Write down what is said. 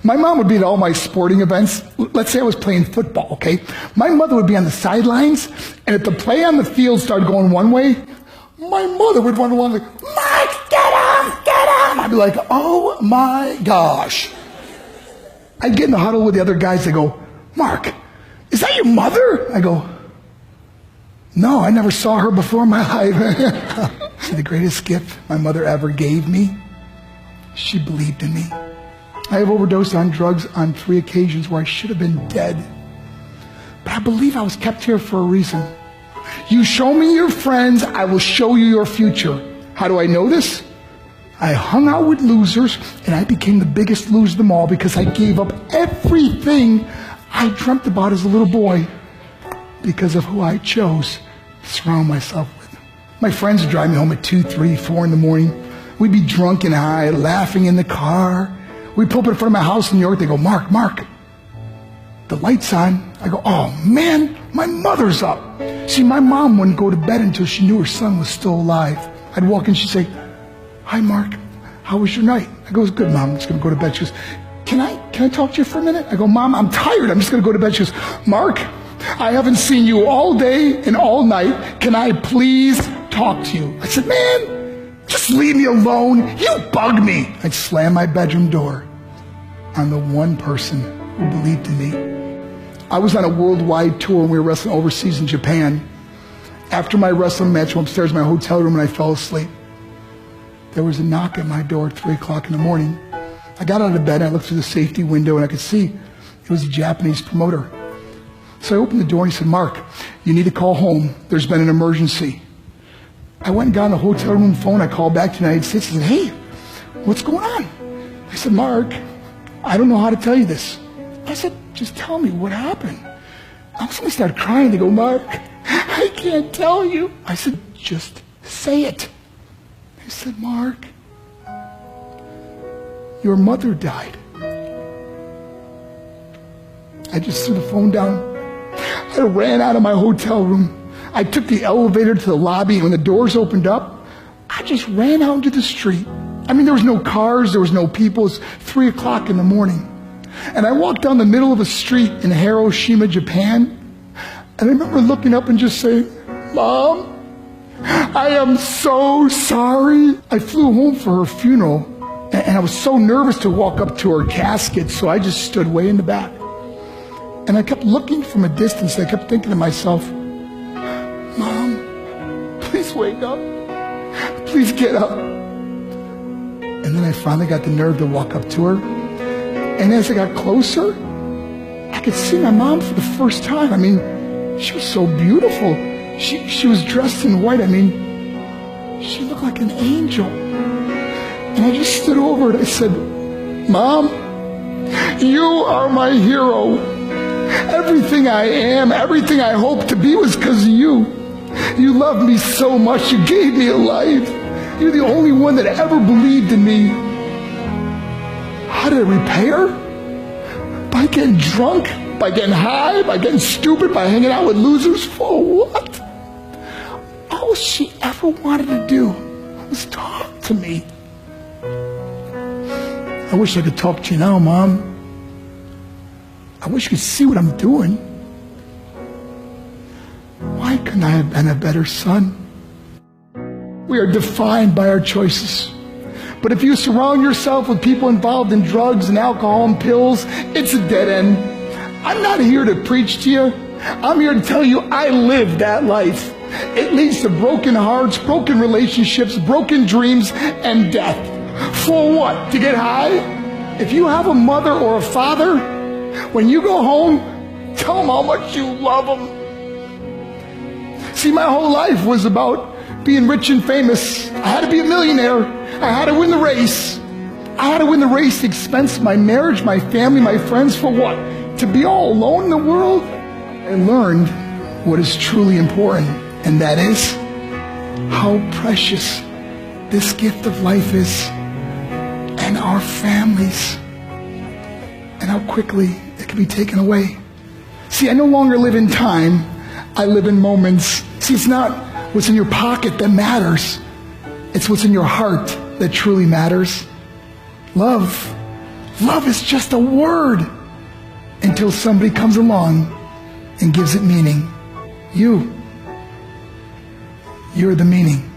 My mom would be at all my sporting events. Let's say I was playing football, okay? My mother would be on the sidelines, and if the play on the field started going one way, my mother would run along like, Mark, get him, get him! I'd be like, oh my gosh. I'd get in the huddle with the other guys. They go, Mark, is that your mother? I go, no, I never saw her before in my life. See, the greatest gift my mother ever gave me, she believed in me. I have overdosed on drugs on 3 occasions where I should have been dead. But I believe I was kept here for a reason. You show me your friends, I will show you your future. How do I know this? I hung out with losers, and I became the biggest loser of them all because I gave up everything I dreamt about as a little boy because of who I chose to surround myself with. My friends would drive me home at 2, 3, 4 in the morning. We'd be drunk and high, laughing in the car. We'd pull up in front of my house in New York. They go, Mark, the light's on. I go, oh man, my mother's up. See, my mom wouldn't go to bed until she knew her son was still alive. I'd walk in, she'd say, hi Mark, how was your night? I go, it's good, Mom, I'm just gonna go to bed. She goes, can I talk to you for a minute? I go, Mom, I'm tired, I'm just gonna go to bed. She goes, Mark, I haven't seen you all day and all night. Can I please talk to you? I said, man, just leave me alone. You bug me. I'd slam my bedroom door on the one person who believed in me. I was on a worldwide tour and we were wrestling overseas in Japan. After my wrestling match, I went upstairs in my hotel room and I fell asleep. There was a knock at my door at 3 o'clock in the morning. I got out of bed and I looked through the safety window and I could see it was a Japanese promoter. So I opened the door and he said, Mark, you need to call home. There's been an emergency. I went and got on the hotel room phone. I called back to the United States and said, hey, what's going on? I said, Mark, I don't know how to tell you this. I said, just tell me what happened. I suddenly started crying. They go, Mark, I can't tell you. I said, just say it. They said, Mark, your mother died. I just threw the phone down. I ran out of my hotel room. I took the elevator to the lobby, and when the doors opened up, I just ran out into the street. I mean, there was no cars, there was no people. It was 3 o'clock in the morning. And I walked down the middle of a street in Hiroshima, Japan, and I remember looking up and just saying, Mom, I am so sorry. I flew home for her funeral, and I was so nervous to walk up to her casket, so I just stood way in the back. And I kept looking from a distance, and I kept thinking to myself, Mom, please wake up. Please get up. And then I finally got the nerve to walk up to her. And as I got closer, I could see my mom for the first time. I mean, she was so beautiful. She was dressed in white. I mean, she looked like an angel. And I just stood over her and I said, Mom, you are my hero. Everything I am, everything I hope to be was because of you. You loved me so much. You gave me a life. You're the only one that ever believed in me. How did I repay her? By getting drunk? By getting high? By getting stupid? By hanging out with losers? For what? All she ever wanted to do was talk to me. I wish I could talk to you now, Mom. I wish you could see what I'm doing. Why couldn't I have been a better son? We are defined by our choices. But if you surround yourself with people involved in drugs and alcohol and pills, it's a dead end. I'm not here to preach to you. I'm here to tell you I lived that life. It leads to broken hearts, broken relationships, broken dreams, and death. For what? To get high? If you have a mother or a father, when you go home, tell them how much you love them. See, my whole life was about being rich and famous. I had to be a millionaire. I had to win the race. I had to win the race at the expense of my marriage, my family, my friends. For what? To be all alone in the world? I learned what is truly important, and that is how precious this gift of life is, and our families, and how quickly it can be taken away. See, I no longer live in time. I live in moments. See, it's not what's in your pocket that matters. It's what's in your heart that truly matters. Love Love is just a word until somebody comes along and gives it meaning. You're the meaning.